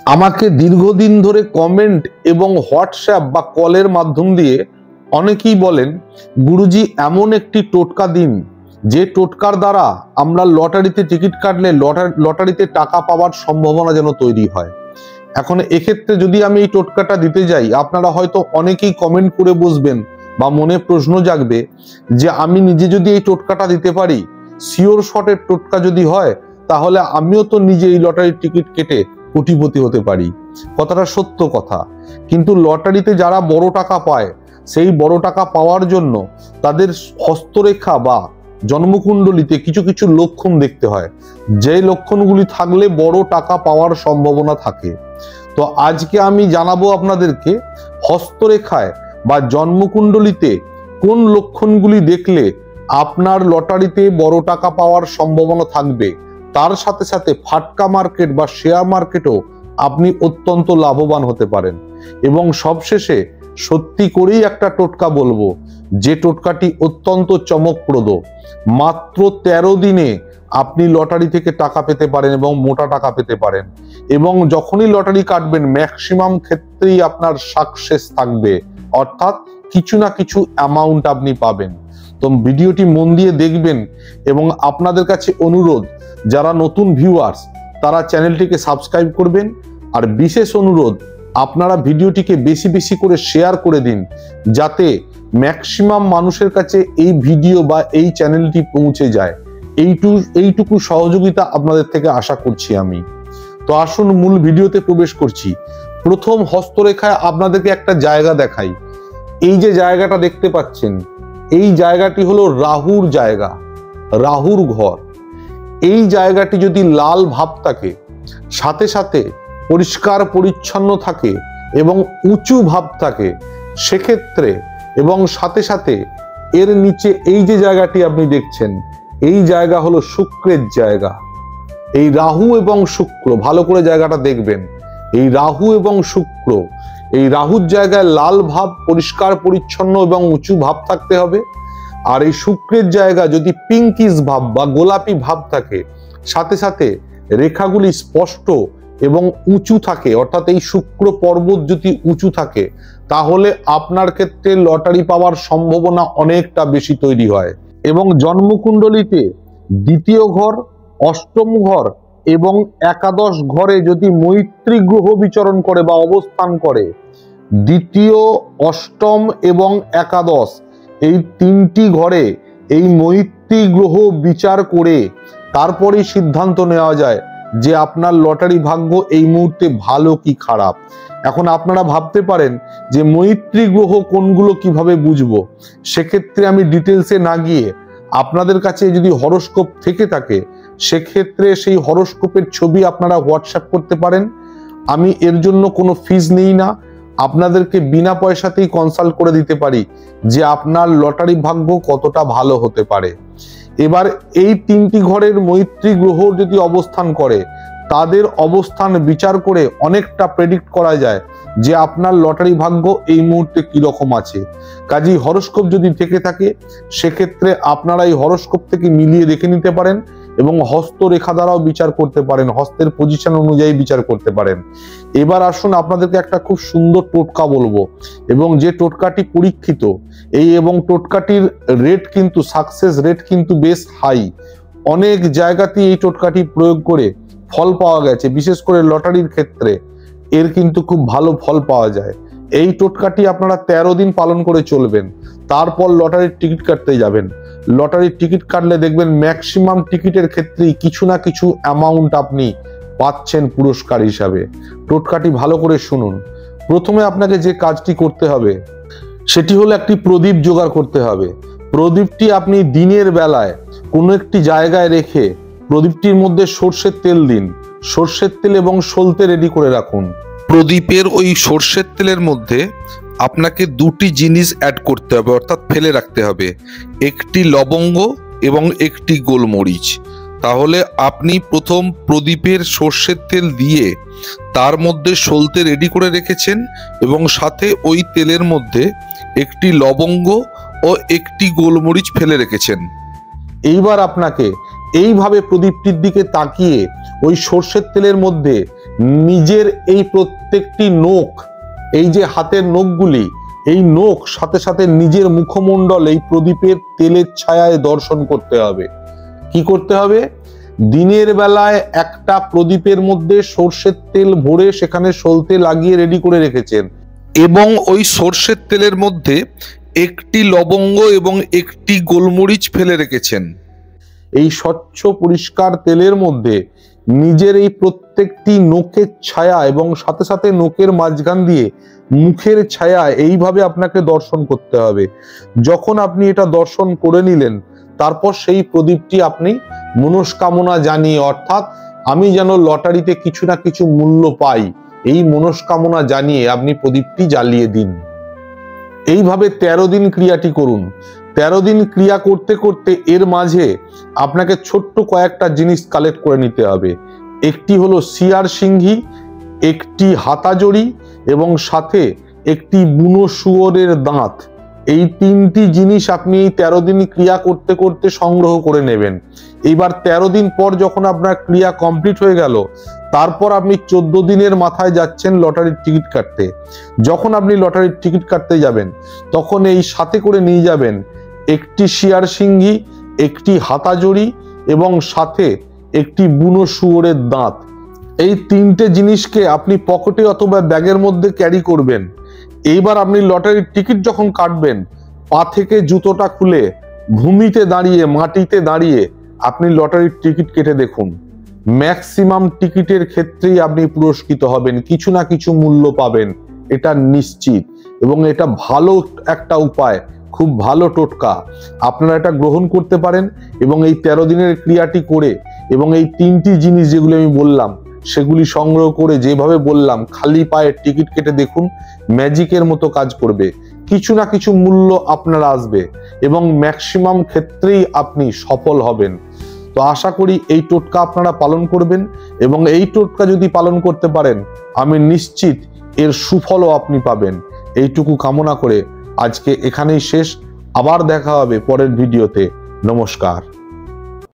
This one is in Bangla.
আমাকে দীর্ঘদিন ধরে কমেন্ট এবং হোয়াটসঅ্যাপ বা কলের মাধ্যম দিয়ে অনেকেই বলেন, গুরুজি এমন একটি টোটকা দিন যে টোটকার দ্বারা আমরা লটারিতে টিকিট কাটলে লটারিতে টাকা পাওয়ার সম্ভাবনা যেন তৈরি হয়। এখন এক্ষেত্রে যদি আমি এই টোটকাটা দিতে যাই, আপনারা হয়তো অনেকেই কমেন্ট করে বসবেন বা মনে প্রশ্ন জাগবে যে আমি নিজে যদি এই টোটকাটা দিতে পারি, শিওর শটের টোটকা যদি হয়, তাহলে আমিও তো নিজে এই লটারির টিকিট কেটে কোটিপতি হতে পারি। কথাটা সত্য কথা, কিন্তু লটারিতে যারা বড় টাকা পায়, সেই বড় টাকা পাওয়ার জন্য তাদের হস্তরেখা বা জন্মকুণ্ডলিতে কিছু কিছু লক্ষণ দেখতে হয়, যে লক্ষণগুলি থাকলে বড় টাকা পাওয়ার সম্ভাবনা থাকে। তো আজকে আমি জানাবো আপনাদেরকে হস্তরেখায় বা জন্মকুণ্ডলিতে কোন লক্ষণগুলি দেখলে আপনার লটারিতে বড় টাকা পাওয়ার সম্ভাবনা থাকবে, তার সাথে সাথে ফাটকা মার্কেট বা শেয়ার মার্কেটও আপনি অত্যন্ত লাভবান হতে পারেন। এবং সবশেষে সত্যি করেই একটা টোটকা বলবো, যে টোটকাটি অত্যন্ত চমকপ্রদ। মাত্র 13 দিনে আপনি লটারি থেকে টাকা পেতে পারেন এবং মোটা টাকা পেতে পারেন। এবং যখনই লটারি কাটবেন ম্যাক্সিমাম ক্ষেত্রেই আপনার সাকসেস থাকবে, অর্থাৎ কিছু না কিছু অ্যামাউন্ট আপনি পাবেন। তো ভিডিওটি মন দিয়ে দেখবেন এবং আপনাদের কাছে অনুরোধ, যারা নতুন ভিউয়ার্স তারা চ্যানেলটিকে সাবস্ক্রাইব করবেন। আর বিশেষ অনুরোধ, আপনারা ভিডিওটিকে বেশি বেশি করে শেয়ার করে দিন, যাতে ম্যাক্সিমাম মানুষের কাছে এই ভিডিও বা এই চ্যানেলটি পৌঁছে যায়। এইটুকু সহযোগিতা আপনাদের থেকে আশা করছি আমি। তো আসুন মূল ভিডিওতে প্রবেশ করছি। প্রথম হস্তরেখায় আপনাদেরকে একটা জায়গা দেখাই। এই যে জায়গাটা দেখতে পাচ্ছেন, এই জায়গাটি হলো রাহুর জায়গা, রাহুর ঘর। এই জায়গাটি যদি লাল ভাব থাকে, সাথে সাথে পরিষ্কার পরিচ্ছন্ন থাকে এবং উঁচু ভাব থাকে, সেক্ষেত্রে এবং সাথে সাথে এর নিচে এই যে জায়গাটি আপনি দেখছেন, এই জায়গা হলো শুক্রের জায়গা। এই রাহু এবং শুক্র, ভালো করে জায়গাটা দেখবেন, এই রাহু এবং শুক্র, এই রাহুর জায়গায় লাল ভাব, পরিষ্কার পরিচ্ছন্ন এবং উঁচু ভাব থাকতে হবে। আর এই শুক্রের জায়গা যদি পিঙ্কিশ ভাব বা গোলাপি ভাব থাকে, সাথে সাথে রেখাগুলি স্পষ্ট এবং উঁচু থাকে, অর্থাৎ এই শুক্র পর্বত যদি উঁচু থাকে, তাহলে আপনার ক্ষেত্রে লটারি পাওয়ার সম্ভাবনা অনেকটা বেশি তৈরি হয়। এবং জন্মকুণ্ডলিতে দ্বিতীয় ঘর, অষ্টম ঘর এবং একাদশ ঘরে যদি মৈত্রী গ্রহ বিচরণ করে বা অবস্থান করে, দ্বিতীয়, অষ্টম এবং একাদশ এই তিনটি ঘরে এই মৈত্রী গ্রহ বিচার করে তারপরেই সিদ্ধান্ত নেওয়া যায় যে আপনার লটারি ভাগ্য এই মুহূর্তে ভালো কি খারাপ। এখন আপনারা ভাবতে পারেন যে মৈত্রী গ্রহ কোনগুলো কিভাবে বুঝবো। সেক্ষেত্রে আমি ডিটেলসে না গিয়ে, আপনাদের কাছে যদি হরোস্কোপ থেকে থাকে, সেক্ষেত্রে সেই হরোস্কোপের ছবি আপনারা হোয়াটসঅ্যাপ করতে পারেন। আমি এর জন্য কোনো ফিজ নিই না, আপনাদেরকে বিনা পয়সাতেই কনসাল্ট করে দিতে পারি যে আপনার লটারি ভাগ্য কতটা ভালো হতে পারে। এবার এই তিনটি ঘরের মৈত্রী গ্রহ যদি অবস্থান করে, তাদের অবস্থান বিচার করে অনেকটা প্রেডিক্ট করা যায় যে আপনার লটারি ভাগ্য এই মুহূর্তে কিরকম আছে। কাজেই হরোস্কোপ যদি থেকে থাকে, সেক্ষেত্রে আপনারা এই হরোস্কোপ থেকে মিলিয়ে দেখে নিতে পারেন এবং হস্তরেখা দ্বারাও বিচার করতে পারেন, হস্তের পজিশন অনুযায়ী বিচার করতে পারেন। এবার আসুন আপনাদেরকে একটা খুব সুন্দর টোটকা বলবো, এবং যে টোটকাটি পরীক্ষিত, এবং টোটকাটির রেট কিন্তু, সাকসেস রেট কিন্তু বেশ হাই। অনেক জায়গাতেই এই টোটকাটি প্রয়োগ করে ফল পাওয়া গেছে, বিশেষ করে লটারির ক্ষেত্রে এর কিন্তু খুব ভালো ফল পাওয়া যায়। এই টোটকাটি আপনারা 13 দিন পালন করে চলবেন, তারপর লটারির টিকিট কাটতে যাবেন। লটারির টিকিট কাটলে দেখবেন ম্যাক্সিমাম টিকিটের ক্ষেত্রেই কিছু না কিছু অ্যামাউন্ট আপনি পাচ্ছেন পুরস্কার হিসাবে। টোটকাটি ভালো করে শুনুন। প্রথমে আপনাকে যে কাজটি করতে হবে, সেটি হলো একটি প্রদীপ জোগাড় করতে হবে। প্রদীপটি আপনি দিনের বেলায় কোনো একটি জায়গায় রেখে প্রদীপটির মধ্যে সর্ষের তেল দিন। সর্ষের তেল এবং সলতে রেডি করে রাখুন। প্রদীপের ওই সর্ষের তেলের মধ্যে আপনাকে দুটি জিনিস অ্যাড করতে হবে, অর্থাৎ ফেলে রাখতে হবে, একটি লবঙ্গ এবং একটি গোলমরিচ। তাহলে আপনি প্রথম প্রদীপের সর্ষের তেল দিয়ে তার মধ্যে সলতে রেডি করে রেখেছেন এবং সাথে ওই তেলের মধ্যে একটি লবঙ্গ ও একটি গোলমরিচ ফেলে রেখেছেন। এইবার আপনাকে এইভাবে প্রদীপটির দিকে তাকিয়ে ওই সর্ষের তেলের মধ্যে নিজের এই প্রত্যেকটি নখ, এই যে হাতের নখগুলি, এই নখ সাথে সাথে নিজের মুখমণ্ডল এই প্রদীপের তেলের ছায়ায় দর্শন করতে হবে। কি করতে হবে? দিনের বেলায় একটা প্রদীপের মধ্যে সর্ষের তেল ভরে সেখানে সলতে লাগিয়ে রেডি করে রেখেছেন এবং ওই সর্ষের তেলের মধ্যে একটি লবঙ্গ এবং একটি গোলমরিচ ফেলে রেখেছেন। এই স্বচ্ছ পরিষ্কার তেলের মধ্যে নিজের এই প্রত্যেকটি নখের ছায়া এবং সাথে সাথে নখের মাঝখান দিয়ে মুখের ছায়া এইভাবে আপনাকে দর্শন করতে হবে। যখন আপনি এটা দর্শন করে নিলেন, তারপর সেই প্রদীপটি আপনি মনস্কামনা জানিয়ে, অর্থাৎ আমি যেন লটারিতে কিছু না কিছু মূল্য পাই, এই মনস্কামনা জানিয়ে আপনি প্রদীপটি জ্বালিয়ে দিন। এইভাবে 13 দিন ক্রিয়াটি করুন। 13 দিন ক্রিয়া করতে করতে এর মাঝে আপনাকে ছোট্ট কয়েকটা জিনিস কালেক্ট করে নিতে হবে। একটি হলো শিয়ার সিংহী, একটি হাতাজড়ি এবং সাথে একটি বুনো শুয়োরের দাঁত। এই 3টি জিনিস আপনি 13 দিন ক্রিয়া করতে করতে সংগ্রহ করে নেবেন। এইবার 13 দিন পর যখন আপনার ক্রিয়া কমপ্লিট হয়ে গেল, তারপর আপনি 14 দিনের মাথায় যাচ্ছেন লটারির টিকিট কাটতে। যখন আপনি লটারির টিকিট কাটতে যাবেন, তখন এই সাথে করে নিয়ে যাবেন একটি শিয়ার সিংহী, একটি হাতাজড়ি এবং সাথে একটি বুনো শুয়োরের দাঁত। এই 3টে জিনিসকে আপনি পকেটে অথবা ব্যাগের মধ্যে ক্যারি করবেন। এইবার আপনি লটারির টিকিট যখন কাটবেন, পা থেকে জুতোটা খুলে ভূমিতে দাঁড়িয়ে, মাটিতে দাঁড়িয়ে আপনি লটারির টিকিট কেটে দেখুন। ম্যাক্সিমাম টিকিটের ক্ষেত্রেই আপনি পুরস্কৃত হবেন, কিছু না কিছু মূল্য পাবেন, এটা নিশ্চিত। এবং এটা ভালো একটা উপায়, খুব ভালো টোটকা, আপনারা এটা গ্রহণ করতে পারেন। এবং এই 13 দিনের ক্রিয়াটি করে এবং এই 3টি জিনিস যেগুলি আমি বললাম সেগুলি সংগ্রহ করে, যেভাবে বললাম খালি পায়ে টিকিট কেটে দেখুন, ম্যাজিকের মতো কাজ করবে। কিছু না কিছু মূল্য আপনার আসবে এবং ম্যাক্সিমাম ক্ষেত্রেই আপনি সফল হবেন। তো আশা করি এই টোটকা আপনারা পালন করবেন এবং এই টোটকা যদি পালন করতে পারেন, আমি নিশ্চিত এর সুফলও আপনি পাবেন। এইটুকু কামনা করে আজকে এখানেই শেষ। আবার দেখা হবে পরের ভিডিওতে। নমস্কার।